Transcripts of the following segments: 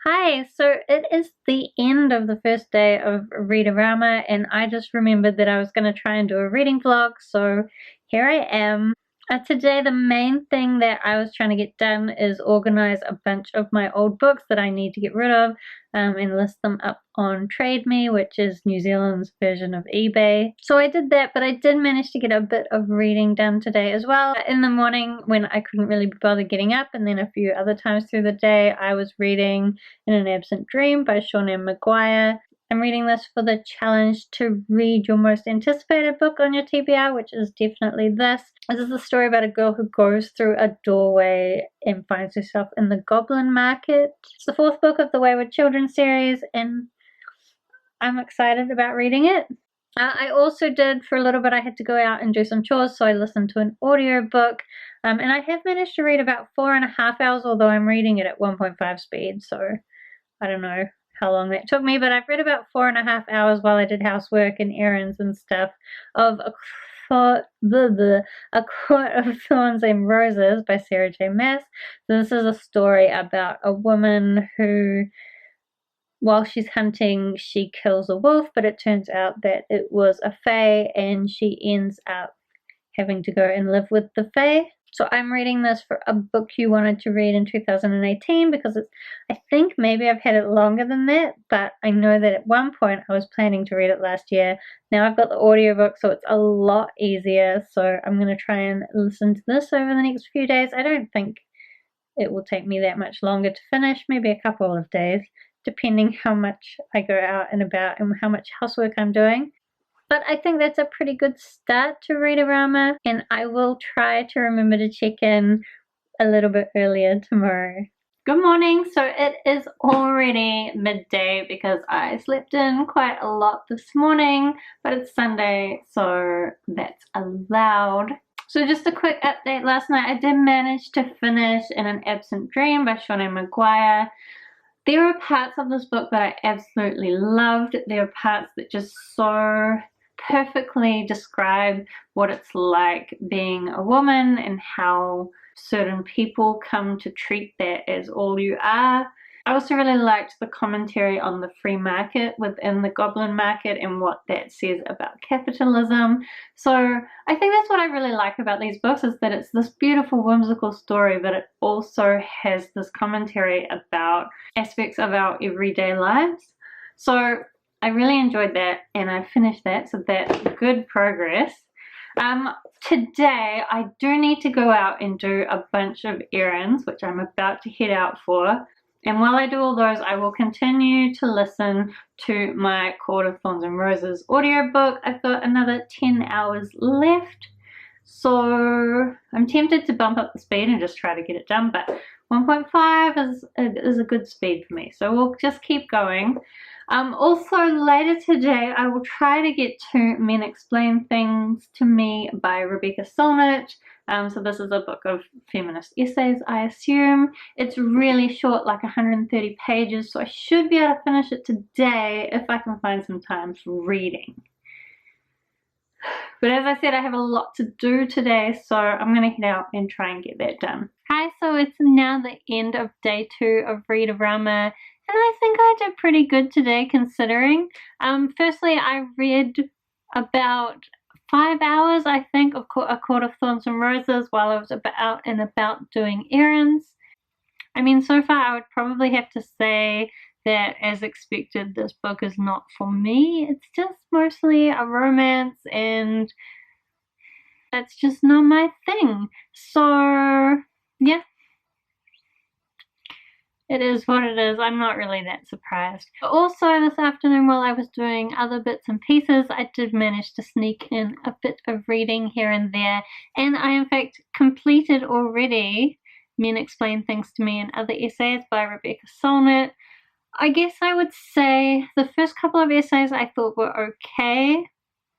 Hi, so it is the end of the first day of Read-O-Rama, and I just remembered that I was going to try and do a reading vlog, so here I am. Today, the main thing that I was trying to get done is organize a bunch of my old books that I need to get rid of and list them up on Trade Me, which is New Zealand's version of eBay. So I did that, but I did manage to get a bit of reading done today as well. In the morning, when I couldn't really be bothered getting up, and then a few other times through the day, I was reading In an Absent Dream by Sean M. Maguire. I'm reading this for the challenge to read your most anticipated book on your TBR, which is definitely this. This is the story about a girl who goes through a doorway and finds herself in the Goblin Market. It's the fourth book of the Wayward Children series, and I'm excited about reading it. I also did, for a little bit, I had to go out and do some chores, so I listened to an audiobook. And I have managed to read about 4.5 hours, although I'm reading it at 1.5 speed, so I don't know how long that took me, but I've read about 4.5 hours while I did housework and errands and stuff of A Court of Thorns and Roses by Sarah J. Maas. So this is a story about a woman who, while she's hunting, she kills a wolf, but it turns out that it was a fae, and she ends up having to go and live with the fae. So I'm reading this for a book you wanted to read in 2018 because I think maybe I've had it longer than that, but I know that at one point I was planning to read it last year. Now I've got the audiobook, so it's a lot easier. So I'm going to try and listen to this over the next few days. I don't think it will take me that much longer to finish, maybe a couple of days, depending how much I go out and about and how much housework I'm doing. But I think that's a pretty good start to Read-O-Rama, and I will try to remember to check in a little bit earlier tomorrow. Good morning. So it is already midday because I slept in quite a lot this morning, but it's Sunday, so that's allowed. So just a quick update. Last night I did manage to finish In an Absent Dream by Sean M. Maguire. There are parts of this book that I absolutely loved. There are parts that just so perfectly describe what it's like being a woman and how certain people come to treat that as all you are. I also really liked the commentary on the free market within the Goblin Market and what that says about capitalism. So I think that's what I really like about these books, is that it's this beautiful, whimsical story, but it also has this commentary about aspects of our everyday lives. So I really enjoyed that, and I finished that, so that's good progress. Today I do need to go out and do a bunch of errands, which I'm about to head out for. And while I do all those, I will continue to listen to my Court of Thorns and Roses audiobook. I've got another 10 hours left, so I'm tempted to bump up the speed and just try to get it done, but 1.5 is a good speed for me, so we'll just keep going. Also later today I will try to get to Men Explain Things to Me by Rebecca Solnit. So this is a book of feminist essays, I assume. It's really short, like 130 pages, so I should be able to finish it today if I can find some time for reading. But as I said, I have a lot to do today, so I'm going to head out and try and get that done. Hi, so it's now the end of day 2 of Read-O-Rama, and I think I did pretty good today considering. Firstly, I read about 5 hours, I think, of A Court of Thorns and Roses while I was out and about doing errands. I mean, so far I would probably have to say that, as expected, this book is not for me. It's just mostly a romance, and that's just not my thing. So, yeah. It is what it is. I'm not really that surprised. But also this afternoon, while I was doing other bits and pieces, I did manage to sneak in a bit of reading here and there. And I, in fact, completed already Men Explain Things to Me and Other Essays by Rebecca Solnit. I guess I would say the first couple of essays I thought were okay.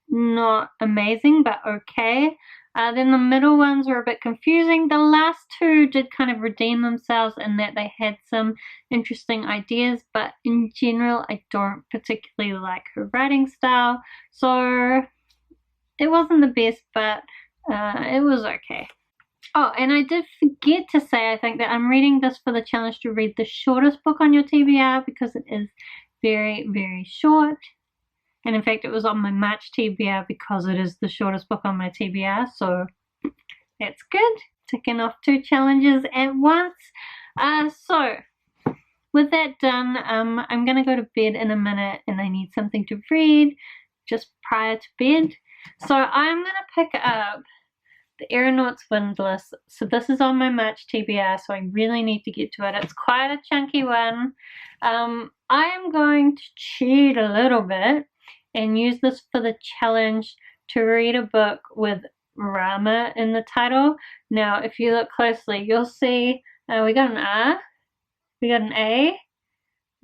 Not amazing, but okay. Then the middle ones were a bit confusing. The last two did kind of redeem themselves in that they had some interesting ideas, but in general I don't particularly like her writing style, so it wasn't the best, but it was okay. Oh, and I did forget to say, I think, that I'm reading this for the challenge to read the shortest book on your TBR because it is very, very short. And in fact, it was on my March TBR because it is the shortest book on my TBR, so that's good. Ticking off 2 challenges at once. So, with that done, I'm going to go to bed in a minute and I need something to read just prior to bed. So I'm going to pick up the Aeronauts Windless. So this is on my March TBR, so I really need to get to it. It's quite a chunky one. I am going to cheat a little bit and use this for the challenge to read a book with Rama in the title. Now, if you look closely, you'll see we got an R, we got an A,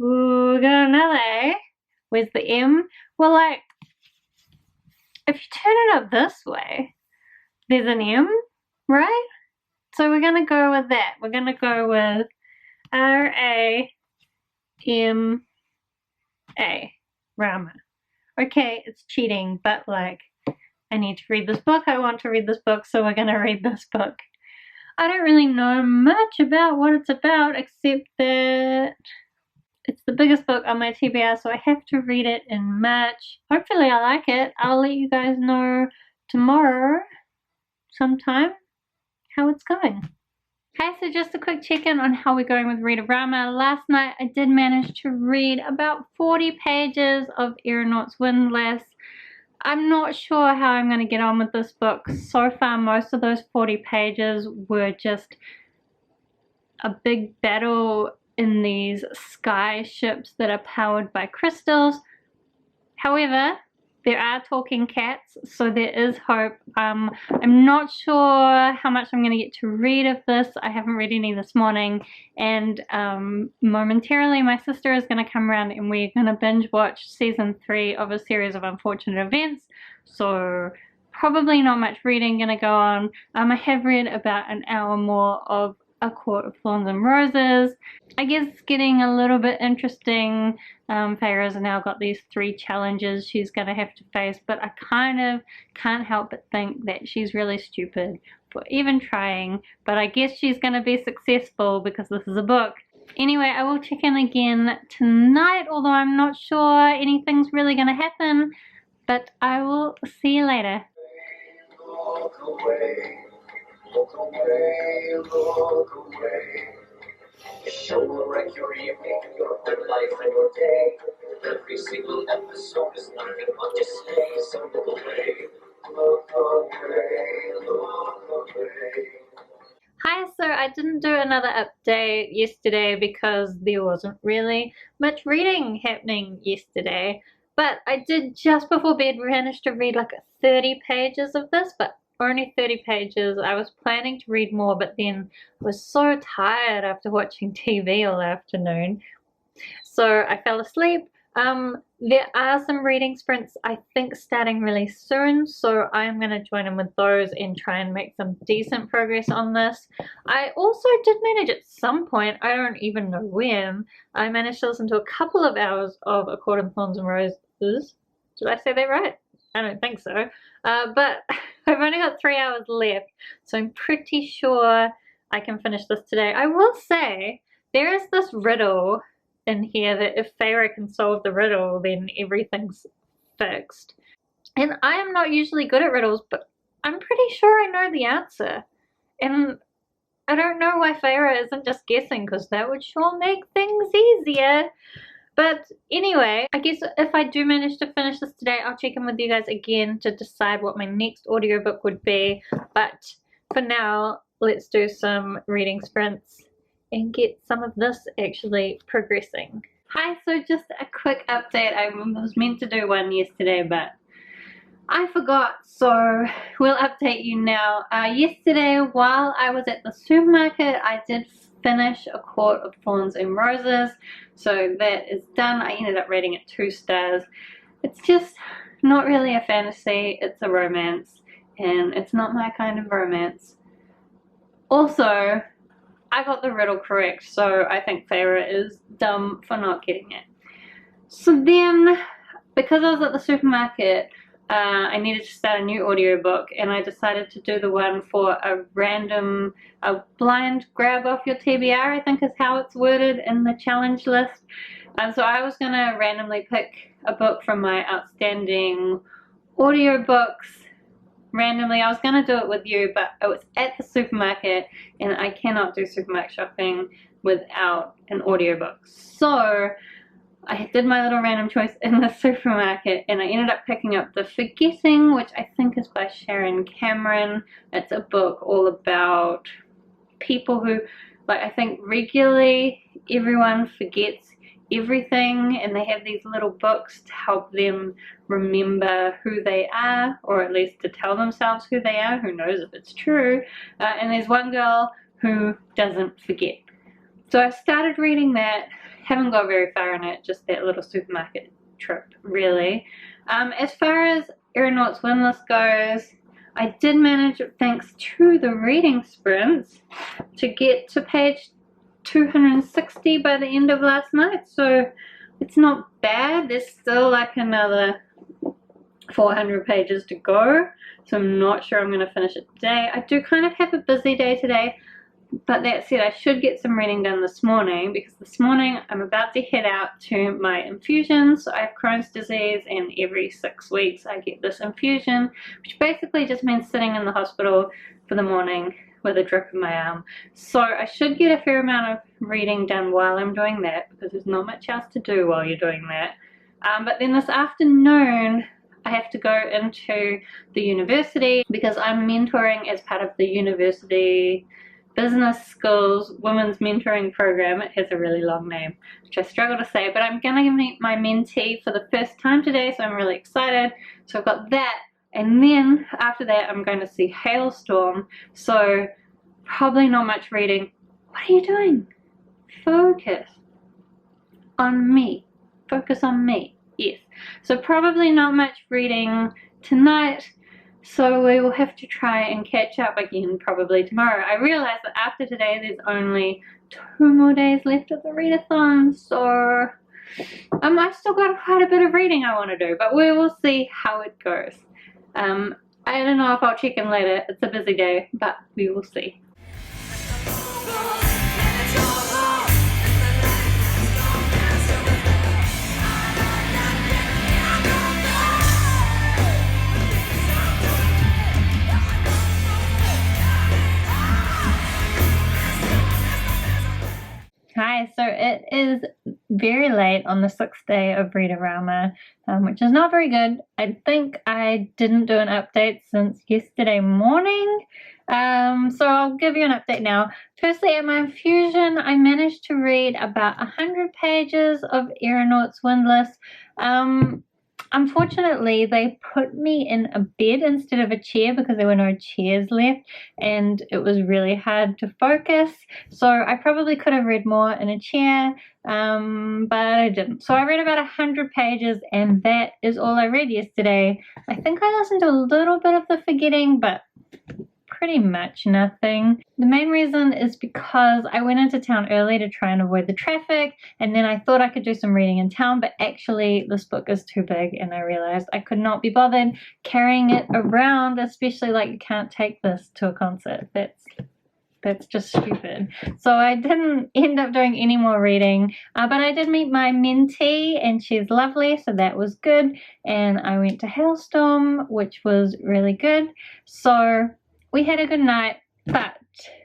ooh, we got another A. Where's the M? Well, like, if you turn it up this way, there's an M, right? So we're going to go with that. We're going to go with R-A-M-A, Rama. Okay, it's cheating, but like, I need to read this book. I want to read this book, so we're going to read this book. I don't really know much about what it's about, except that it's the biggest book on my TBR, so I have to read it in March. Hopefully I like it. I'll let you guys know tomorrow sometime how it's going. Okay, so just a quick check-in on how we're going with Read-O-Rama. Last night I did manage to read about 40 pages of Aeronauts Windless. I'm not sure how I'm going to get on with this book. So far, most of those 40 pages were just a big battle in these sky ships that are powered by crystals. However, there are talking cats, so there is hope. I'm not sure how much I'm going to get to read of this. I haven't read any this morning, and momentarily my sister is going to come around and we're going to binge watch season 3 of A Series of Unfortunate Events, so probably not much reading going to go on. I have read about an hour more of A Court of Thorns and Roses. I guess it's getting a little bit interesting. Feyre's now got these 3 challenges she's going to have to face, but I kind of can't help but think that she's really stupid for even trying, but I guess she's going to be successful because this is a book. Anyway, I will check in again tonight, although I'm not sure anything's really going to happen, but I will see you later. Look away, look away, look away. The show will wreck your evening, your whole life and your day. Every single episode is nothing but display. So look away, look away, look away. Hi, so I didn't do another update yesterday because there wasn't really much reading happening yesterday, but I did just before bed manage to read like 30 pages of this, but only 30 pages. I was planning to read more, but then I was so tired after watching TV all afternoon, so I fell asleep. There are some reading sprints I think starting really soon, so I'm going to join in with those and try and make some decent progress on this. I also did manage at some point, I don't even know when, I managed to listen to a couple of hours of A Court of Thorns and Roses. Did I say that right? I don't think so. But I've only got 3 hours left, so I'm pretty sure I can finish this today. I will say, there is this riddle in here that if Feyre can solve the riddle, then everything's fixed. And I am not usually good at riddles, but I'm pretty sure I know the answer. And I don't know why Feyre isn't just guessing, because that would sure make things easier. But anyway, I guess if I do manage to finish this today, I'll check in with you guys again to decide what my next audiobook would be. But for now, let's do some reading sprints and get some of this actually progressing. Hi, so just a quick update. I was meant to do one yesterday, but I forgot, so we'll update you now. Yesterday, while I was at the supermarket, I did finish A Court of Thorns and Roses, so that is done. I ended up rating it 2 stars. It's just not really a fantasy, it's a romance, and it's not my kind of romance. Also, I got the riddle correct, so I think Feyre is dumb for not getting it. So then, because I was at the supermarket, I needed to start a new audiobook, and I decided to do the one for a blind grab off your TBR, I think is how it's worded in the challenge list. So I was going to randomly pick a book from my outstanding audiobooks randomly. I was going to do it with you, but it was at the supermarket, and I cannot do supermarket shopping without an audiobook. So I did my little random choice in the supermarket, and I ended up picking up The Forgetting, which I think is by Sharon Cameron. It's a book all about people who, like, I think regularly everyone forgets everything, and they have these little books to help them remember who they are, or at least to tell themselves who they are. Who knows if it's true? And there's one girl who doesn't forget. So I started reading that. Haven't got very far in it, just that little supermarket trip, really. As far as Aeronaut's Windless goes, I did manage, thanks to the reading sprints, to get to page 260 by the end of last night, so it's not bad. There's still like another 400 pages to go, so I'm not sure I'm going to finish it today. I do kind of have a busy day today, but that said, I should get some reading done this morning, because this morning I'm about to head out to my infusions. So I have Crohn's disease, and every 6 weeks I get this infusion, which basically just means sitting in the hospital for the morning with a drip in my arm. So I should get a fair amount of reading done while I'm doing that, because there's not much else to do while you're doing that. But then this afternoon I have to go into the university, because I'm mentoring as part of the university business schools women's mentoring program. It has a really long name, which I struggle to say, but I'm gonna meet my mentee for the first time today, so I'm really excited. So I've got that, and then after that I'm going to see Hailstorm, so probably not much reading. What are you doing? Focus on me. Focus on me. Yes. So probably not much reading tonight. So we will have to try and catch up again probably tomorrow. I realize that after today there's only 2 more days left of the readathon, so I've still got quite a bit of reading I want to do, but we will see how it goes. I don't know if I'll check in later. It's a busy day, but we will see. Hi, so it is very late on the 6th day of Read-O-Rama, which is not very good. I think I didn't do an update since yesterday morning, so I'll give you an update now. Firstly, at my infusion, I managed to read about 100 pages of Aeronaut's Windless. Unfortunately, they put me in a bed instead of a chair, because there were no chairs left, and it was really hard to focus. So I probably could have read more in a chair, but I didn't. So I read about 100 pages, and that is all I read yesterday. I think I listened to a little bit of The Forgetting, but pretty much nothing. The main reason is because I went into town early to try and avoid the traffic, and then I thought I could do some reading in town, but actually this book is too big, and I realized I could not be bothered carrying it around, especially like you can't take this to a concert. That's just stupid. So I didn't end up doing any more reading, but I did meet my mentee, and she's lovely, so that was good. And I went to Hailstorm, which was really good. So we had a good night, but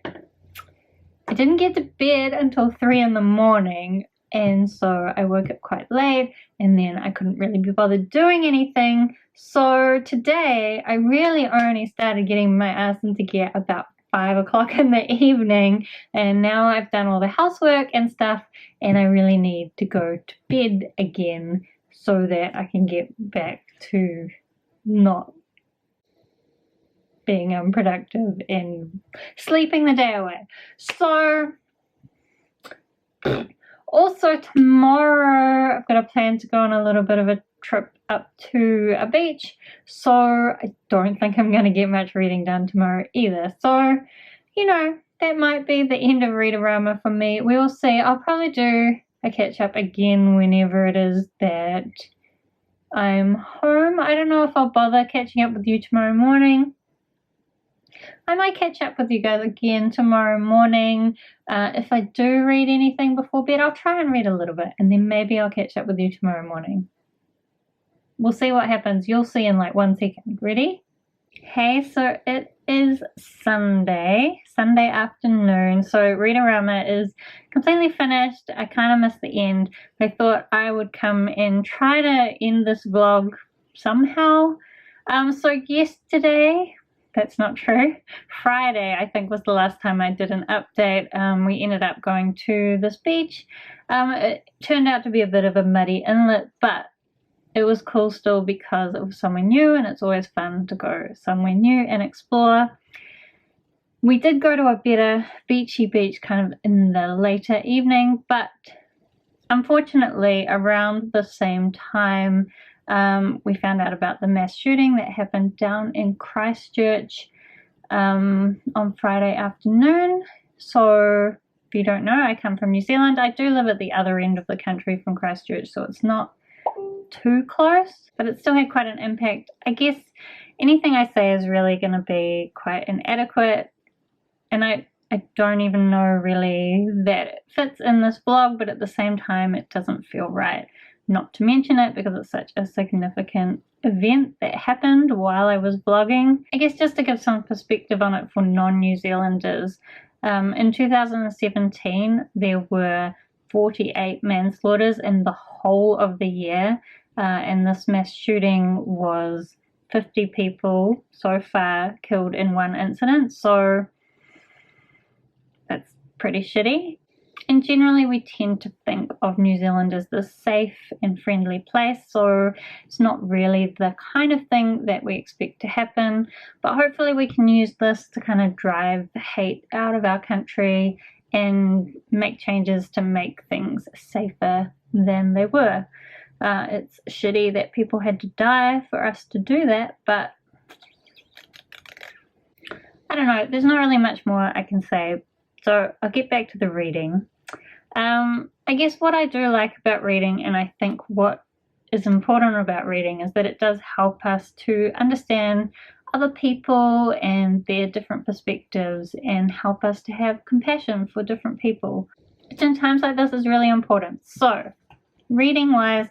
I didn't get to bed until 3 in the morning, and so I woke up quite late, and then I couldn't really be bothered doing anything. So today I really only started getting my ass into gear about 5 o'clock in the evening, and now I've done all the housework and stuff, and I really need to go to bed again so that I can get back to not being unproductive and sleeping the day away. So also tomorrow I've got a plan to go on a little bit of a trip up to a beach, so I don't think I'm going to get much reading done tomorrow either. So, you know, that might be the end of Read-O-Rama for me. We will see. I'll probably do a catch up again whenever it is that I'm home. I don't know if I'll bother catching up with you tomorrow morning. I might catch up with you guys again tomorrow morning. If I do read anything before bed, I'll try and read a little bit, and then maybe I'll catch up with you tomorrow morning. We'll see what happens. You'll see in like 1 second. Ready? Hey, so it is Sunday afternoon. So Read-O-Rama is completely finished. I kind of missed the end. I thought I would come and try to end this vlog somehow. So yesterday, that's not true. Friday, I think, was the last time I did an update. We ended up going to this beach. It turned out to be a bit of a muddy inlet, but it was cool still because it was somewhere new, and it's always fun to go somewhere new and explore. We did go to a better beachy beach kind of in the later evening, but unfortunately around the same time we found out about the mass shooting that happened down in Christchurch on Friday afternoon. So if you don't know, I come from New Zealand. I do live at the other end of the country from Christchurch, so it's not too close, but it still had quite an impact. I guess anything I say is really going to be quite inadequate, and I don't even know really that it fits in this vlog, but at the same time it doesn't feel right not to mention it because it's such a significant event that happened while I was vlogging. I guess just to give some perspective on it for non-New Zealanders, in 2017 there were 48 manslaughters in the whole of the year, and this mass shooting was 50 people so far killed in one incident, so that's pretty shitty. And generally we tend to think of New Zealand as this safe and friendly place, so it's not really the kind of thing that we expect to happen, but hopefully we can use this to kind of drive the hate out of our country and make changes to make things safer than they were. It's shitty that people had to die for us to do that, but I don't know, there's not really much more I can say, so I'll get back to the reading. I guess what I do like about reading, and I think what is important about reading, is that it does help us to understand other people and their different perspectives and help us to have compassion for different people, which in times like this is really important. So reading wise,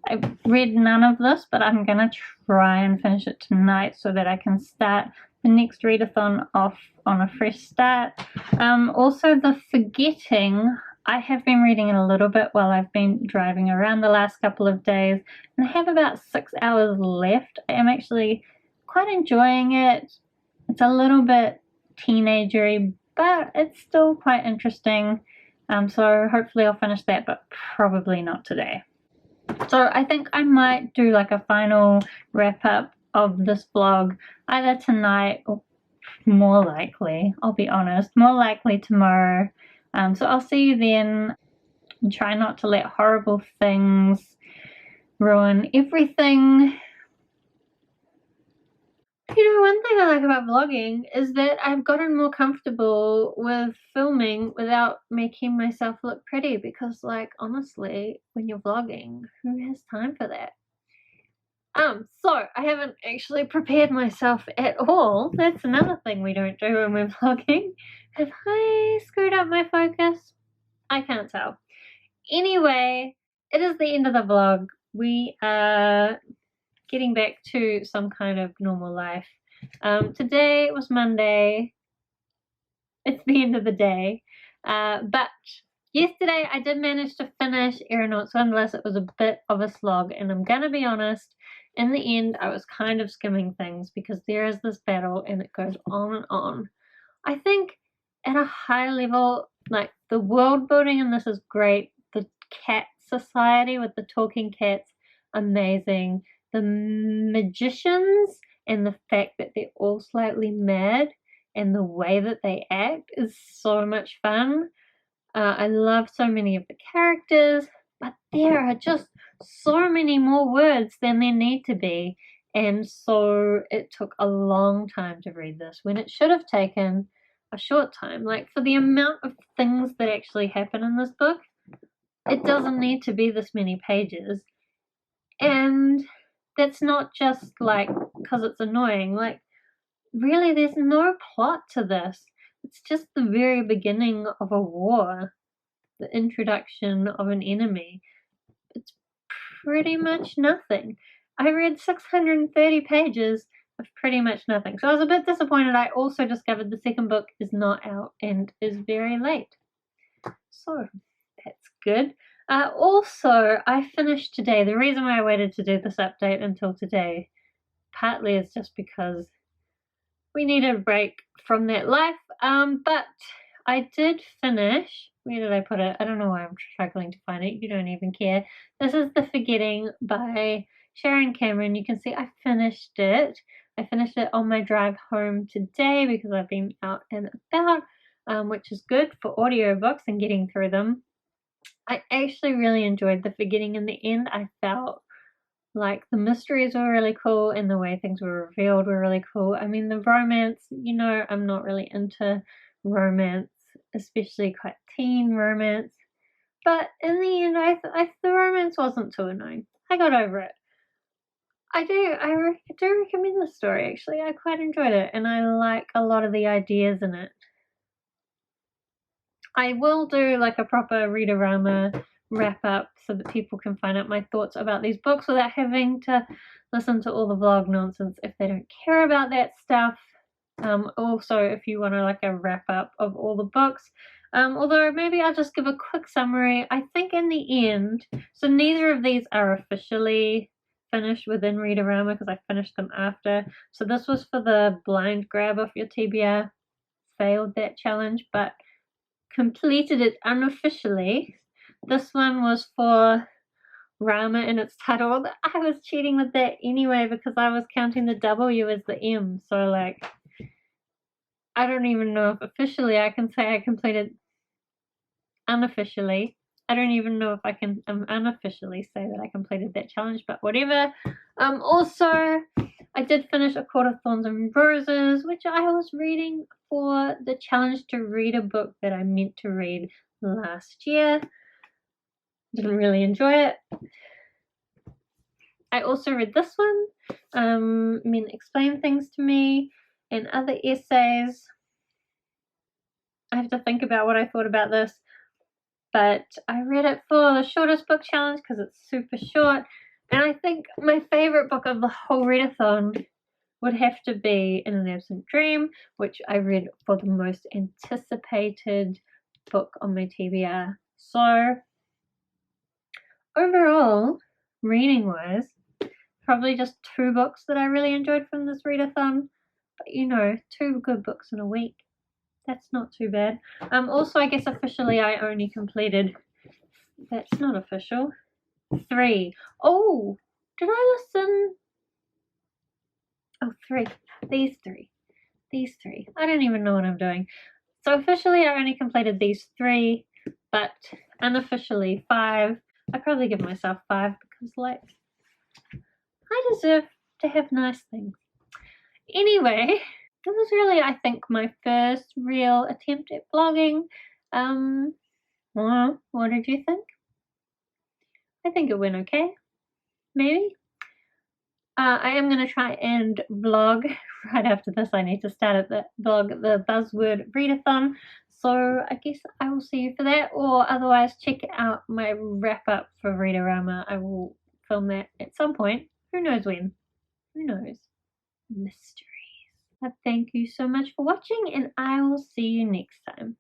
I've read none of this, but I'm gonna try and finish it tonight so that I can start the next readathon off on a fresh start. Also the Forgetting, I have been reading it a little bit while I've been driving around the last couple of days, and I have about 6 hours left. I am actually quite enjoying it. It's a little bit teenagery, but it's still quite interesting. So hopefully I'll finish that, but probably not today. So I think I might do like a final wrap up of this vlog either tonight or more likely, I'll be honest, more likely tomorrow. So I'll see you then, and try not to let horrible things ruin everything. You know, one thing I like about vlogging is that I've gotten more comfortable with filming without making myself look pretty, because like honestly, when you're vlogging, who has time for that? So I haven't actually prepared myself at all. That's another thing we don't do when we're vlogging. Have I screwed up my focus? I can't tell. Anyway, it is the end of the vlog. We are getting back to some kind of normal life. Today was Monday. It's the end of the day. But yesterday I did manage to finish Aeronauts Windless. It was a bit of a slog, and I'm gonna be honest, in the end I was kind of skimming things because there is this battle and it goes on and on. I think at a high level, like, the world building in this is great. The cat society with the talking cats, amazing. The magicians and the fact that they're all slightly mad and the way that they act is so much fun. I love so many of the characters, but there are just so many more words than there need to be, and so it took a long time to read this when it should have taken a short time. Like, for the amount of things that actually happen in this book, it doesn't need to be this many pages. And that's not just like because it's annoying. Like, really, there's no plot to this. It's just the very beginning of a war, the introduction of an enemy. It's pretty much nothing. I read 630 pages of pretty much nothing. So I was a bit disappointed. I also discovered the second book is not out and is very late. So that's good. Also, I finished today. The reason why I waited to do this update until today, partly is just because we need a break from that life. But I did finish. Where did I put it? I don't know why I'm struggling to find it. You don't even care. This is The Forgetting by Sharon Cameron. You can see I finished it. I finished it on my drive home today because I've been out and about, which is good for audiobooks and getting through them. I actually really enjoyed The Forgetting in the end. I felt like the mysteries were really cool and the way things were revealed were really cool. I mean, the romance, I'm not really into romance, especially quite teen romance. But in the end, the romance wasn't too annoying. I got over it. I do recommend the story, actually. I quite enjoyed it, and I like a lot of the ideas in it. I will do like a proper Read-O-Rama wrap up so that people can find out my thoughts about these books without having to listen to all the vlog nonsense if they don't care about that stuff. Also, if you want to like a wrap up of all the books, although maybe I'll just give a quick summary. I think in the end, so neither of these are officially finished within Read-O-Rama because I finished them after. So this was for the blind grab off your TBR, failed that challenge, but completed it unofficially. This one was for Rama in its title. I was cheating with that anyway because I was counting the W as the M. So, like, I don't even know if officially I can say I completed unofficially. I don't even know if I can unofficially say that I completed that challenge, but whatever. Also, I did finish A Court of Thorns and Roses, which I was reading for the challenge to read a book that I meant to read last year. Didn't really enjoy it. I also read this one, Men Explain Things to Me, and other essays. I have to think about what I thought about this, but I read it for the shortest book challenge because it's super short. And I think my favorite book of the whole readathon would have to be In an Absent Dream, which I read for the most anticipated book on my TBR. So overall, reading wise, probably just 2 books that I really enjoyed from this readathon. But 2 good books in a week. That's not too bad. Also, I guess officially I only completed, that's not official, 3. Oh, did I listen? Oh, 3. These 3. These 3. I don't even know what I'm doing. So officially I only completed these 3, but unofficially 5. I probably give myself 5 because, like, I deserve to have nice things. Anyway, this was really, I think, my first real attempt at vlogging. Well, what did you think? I think it went okay. Maybe. I am going to try and vlog right after this. I need to start at the Buzzword Readathon. So I guess I will see you for that, or otherwise check out my wrap up for Read-O-Rama. I will film that at some point. Who knows when? Who knows? Mysteries. Thank you so much for watching, and I will see you next time.